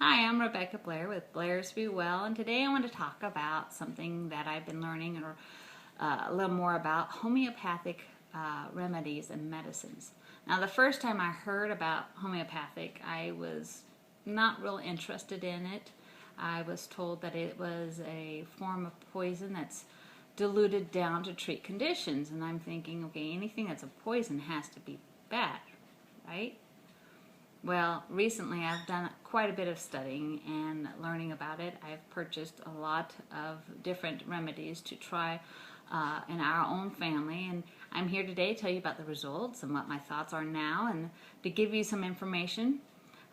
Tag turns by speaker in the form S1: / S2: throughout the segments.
S1: Hi, I'm Rebekah Blair with Blairs Be Well, and today I want to talk about something that I've been learning a little more about homeopathic remedies and medicines. Now, the first time I heard about homeopathic, I was not real interested in it. I was told that it was a form of poison that's diluted down to treat conditions, and I'm thinking, okay, anything that's a poison has to be bad, right? Well, recently I've done quite a bit of studying and learning about it. I've purchased a lot of different remedies to try in our own family, and I'm here today to tell you about the results and what my thoughts are now, and to give you some information.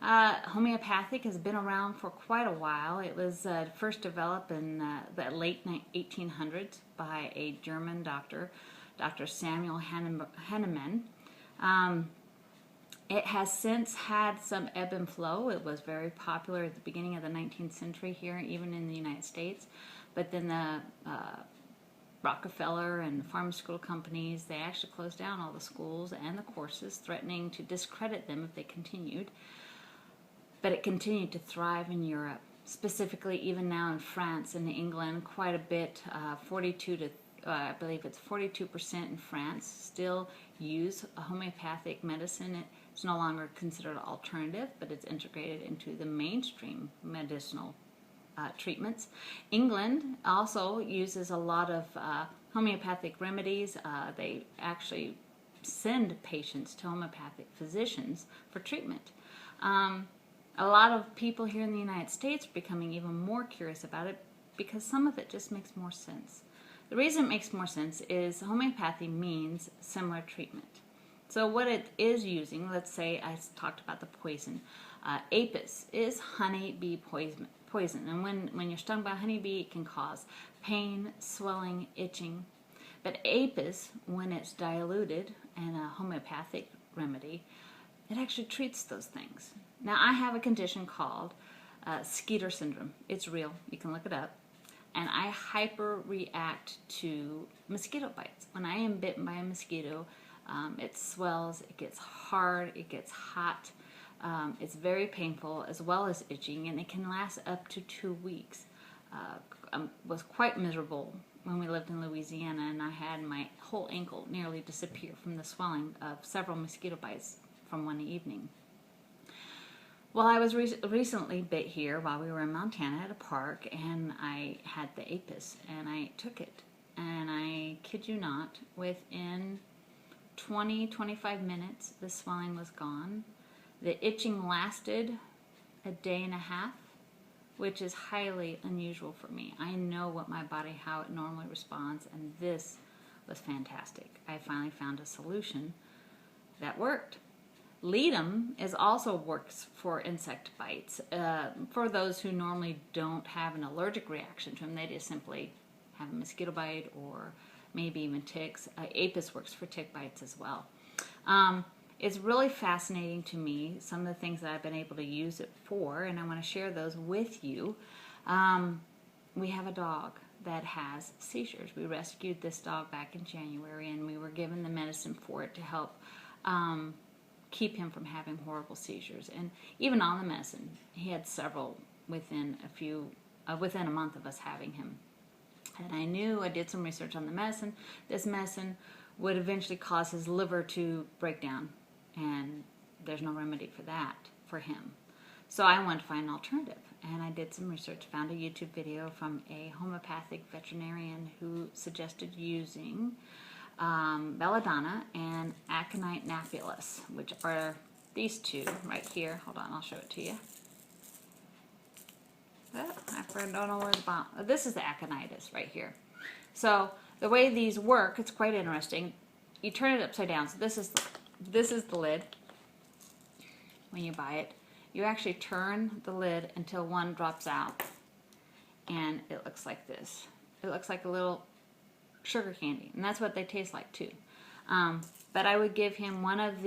S1: Homeopathic has been around for quite a while. It was first developed in the late 1800s by a German doctor, Dr. Samuel Hahnemann. It has since had some ebb and flow. It was very popular at the beginning of the 19th century here, even in the United States. But then the Rockefeller and the pharmaceutical companies, they actually closed down all the schools and the courses, threatening to discredit them if they continued. But it continued to thrive in Europe, specifically even now in France and England, quite a bit, I believe it's 42% in France still use a homeopathic medicine. It's no longer considered an alternative, but it's integrated into the mainstream medicinal treatments. England also uses a lot of homeopathic remedies. They actually send patients to homeopathic physicians for treatment. A lot of people here in the United States are becoming even more curious about it because some of it just makes more sense. The reason it makes more sense is homeopathy means similar treatment. So what it is using, let's say I talked about the poison. Apis is honeybee poison. And when you're stung by a honeybee, it can cause pain, swelling, itching. But apis, when it's diluted in a homeopathic remedy, it actually treats those things. Now, I have a condition called Skeeter syndrome. It's real. You can look it up. And I hyper-react to mosquito bites. When I am bitten by a mosquito, it swells, it gets hard, it gets hot. It's very painful as well as itching, and it can last up to 2 weeks. I was quite miserable when we lived in Louisiana, and I had my whole ankle nearly disappear from the swelling of several mosquito bites from one evening. Well, I was recently bit here while we were in Montana at a park, and I had the apis, and I took it. And I kid you not, within 20-25 minutes, the swelling was gone. The itching lasted a day and a half, which is highly unusual for me. I know what my body, how it normally responds, and this was fantastic. I finally found a solution that worked. Ledum also works for insect bites. For those who normally don't have an allergic reaction to them, they just simply have a mosquito bite or maybe even ticks. Apis works for tick bites as well. It's really fascinating to me, some of the things that I've been able to use it for, and I want to share those with you. We have a dog that has seizures. We rescued this dog back in January, and we were given the medicine for it to help keep him from having horrible seizures. And even on the medicine, he had several within a month of us having him. And I knew, I did some research on the medicine, this medicine would eventually cause his liver to break down, and there's no remedy for that for him. So I wanted to find an alternative, and I did some research, found a YouTube video from a homeopathic veterinarian who suggested using Belladonna and Aconitum Napellus, which are these two right here. Hold on, I'll show it to you. Oh, I don't know where the bottom. This is the Aconitus right here. So the way these work, it's quite interesting. You turn it upside down. So this is the lid. When you buy it, you actually turn the lid until one drops out, and it looks like this. It looks like a little sugar candy, and that's what they taste like too. But I would give him one of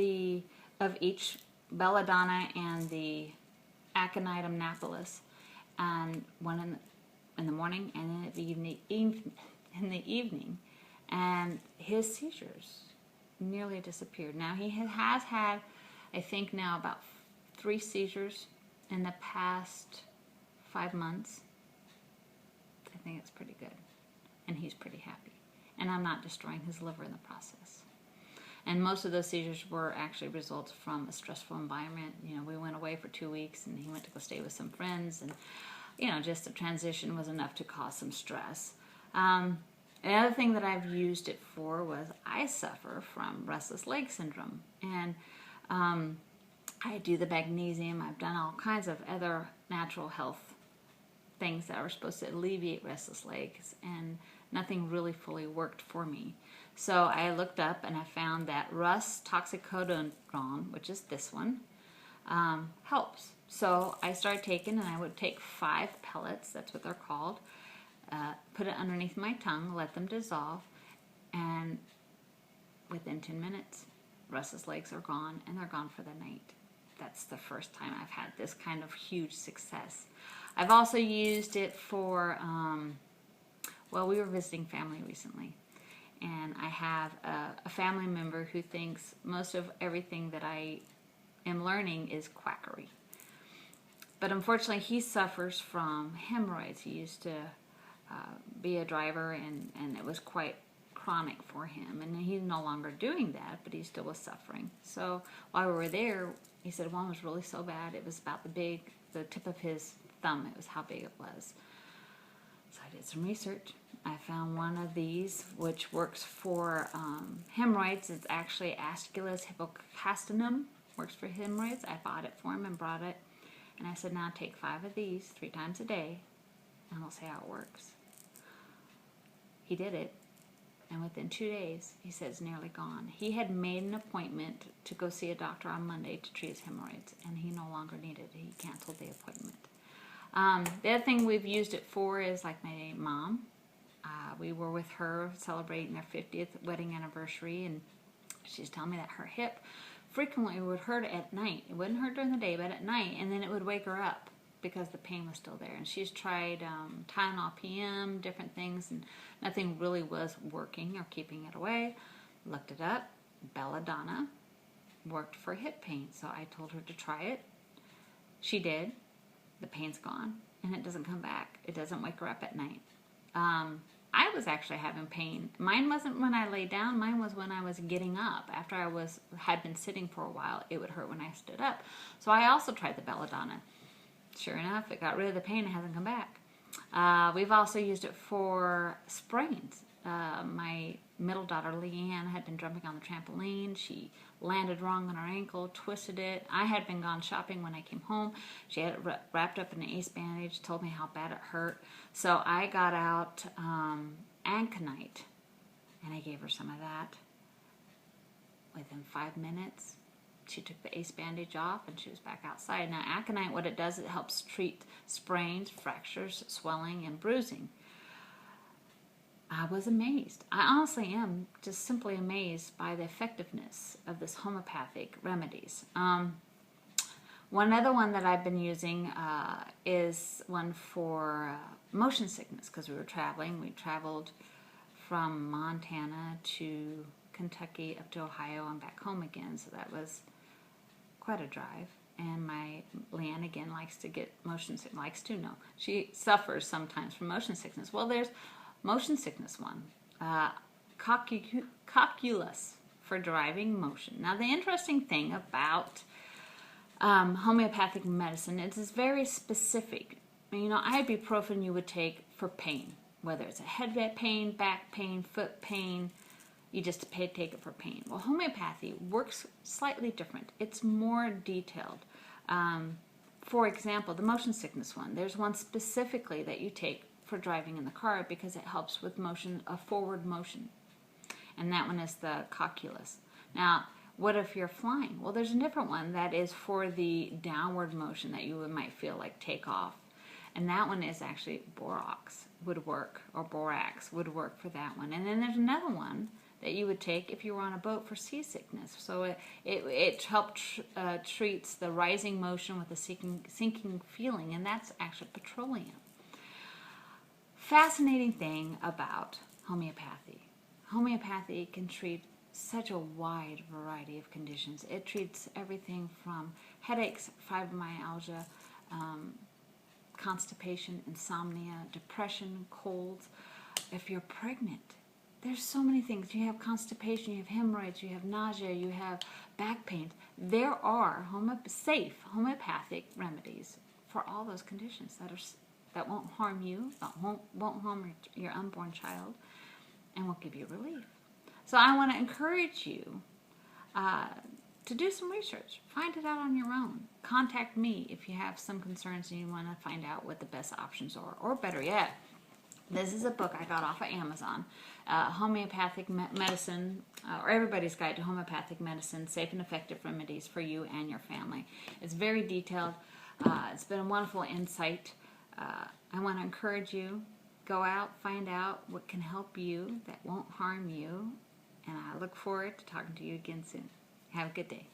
S1: each Belladonna and the Aconitum Napellus, and one in the morning and then in the evening, and his seizures nearly disappeared. Now he has had, I think now, about 3 seizures in the past 5 months, I think it's pretty good. And he's pretty happy. And I'm not destroying his liver in the process. And most of those seizures were actually results from a stressful environment. You know, we went away for 2 weeks and he went to go stay with some friends, and, you know, just the transition was enough to cause some stress. Another thing that I've used it for was I suffer from restless leg syndrome. And I do the magnesium. I've done all kinds of other natural health things that are supposed to alleviate restless legs, and nothing really fully worked for me. So I looked up and I found that Rhus Toxicodendron, which is this one, helps. So I started taking, and I would take 5 pellets, that's what they're called, put it underneath my tongue, let them dissolve, and within 10 minutes, restless legs are gone, and they're gone for the night. That's the first time I've had this kind of huge success. I've also used it for, well, we were visiting family recently, and I have a family member who thinks most of everything that I am learning is quackery. But unfortunately, he suffers from hemorrhoids. He used to be a driver, and it was quite chronic for him. And he's no longer doing that, but he still was suffering. So while we were there, he said one was really so bad, it was about the tip of his thumb. It was how big it was. So I did some research. I found one of these which works for hemorrhoids. It's actually Aeschylus Hippocastanum. Works for hemorrhoids. I bought it for him and brought it. And I said, now take 5 of these 3 times a day, and we'll see how it works. He did it, and within 2 days, he said it's nearly gone. He had made an appointment to go see a doctor on Monday to treat his hemorrhoids, and he no longer needed it. He canceled the appointment. The other thing we've used it for is like my mom. We were with her celebrating their 50th wedding anniversary, and she's telling me that her hip frequently would hurt at night. It wouldn't hurt during the day, but at night, and then it would wake her up because the pain was still there. And she's tried Tylenol PM, different things, and nothing really was working or keeping it away. Looked it up. Belladonna worked for hip pain, so I told her to try it. She did. The pain's gone, and it doesn't come back. It doesn't wake her up at night. I was actually having pain. Mine wasn't when I lay down. Mine was when I was getting up. After I had been sitting for a while, it would hurt when I stood up. So I also tried the Belladonna. Sure enough, it got rid of the pain. It hasn't come back. We've also used it for sprains. My middle daughter, Leanne, had been jumping on the trampoline. She landed wrong on her ankle, twisted it. I had been gone shopping when I came home. She had it wrapped up in an ace bandage, told me how bad it hurt. So I got out Aconite, and I gave her some of that. Within 5 minutes, she took the ace bandage off, and she was back outside. Now, Aconite, what it does, it helps treat sprains, fractures, swelling, and bruising. I was amazed. I honestly am just simply amazed by the effectiveness of this homeopathic remedies. One other one that I've been using is one for motion sickness, because we were traveling. We traveled from Montana to Kentucky up to Ohio and back home again, so that was quite a drive. And my Leanne again likes to get motion sickness. She suffers sometimes from motion sickness. Well, there's motion sickness one, Cocculus for driving motion. Now, the interesting thing about homeopathic medicine is it's very specific. You know, ibuprofen you would take for pain, whether it's a head pain, back pain, foot pain. You just take it for pain. Well, homeopathy works slightly different. It's more detailed. For example, the motion sickness one, there's one specifically that you take for driving in the car because it helps with motion, a forward motion. And that one is the Cocculus. Now, what if you're flying? Well, there's a different one that is for the downward motion that you might feel like take off. And that one is actually Borax would work, or Borax would work for that one. And then there's another one that you would take if you were on a boat for seasickness. So it treats the rising motion with a sinking feeling, and that's actually Petroleum. Fascinating thing about homeopathy. Homeopathy can treat such a wide variety of conditions. It treats everything from headaches, fibromyalgia, constipation, insomnia, depression, colds. If you're pregnant, there's so many things. You have constipation, you have hemorrhoids, you have nausea, you have back pain. There are safe homeopathic remedies for all those conditions that won't harm you, that won't harm your unborn child, and will give you relief. So I want to encourage you to do some research. Find it out on your own. Contact me if you have some concerns and you want to find out what the best options are. Or better yet, this is a book I got off of Amazon, Homeopathic Medicine, or Everybody's Guide to Homeopathic Medicine, Safe and Effective Remedies for You and Your Family. It's very detailed. It's been a wonderful insight. I want to encourage you, go out, find out what can help you that won't harm you, and I look forward to talking to you again soon. Have a good day.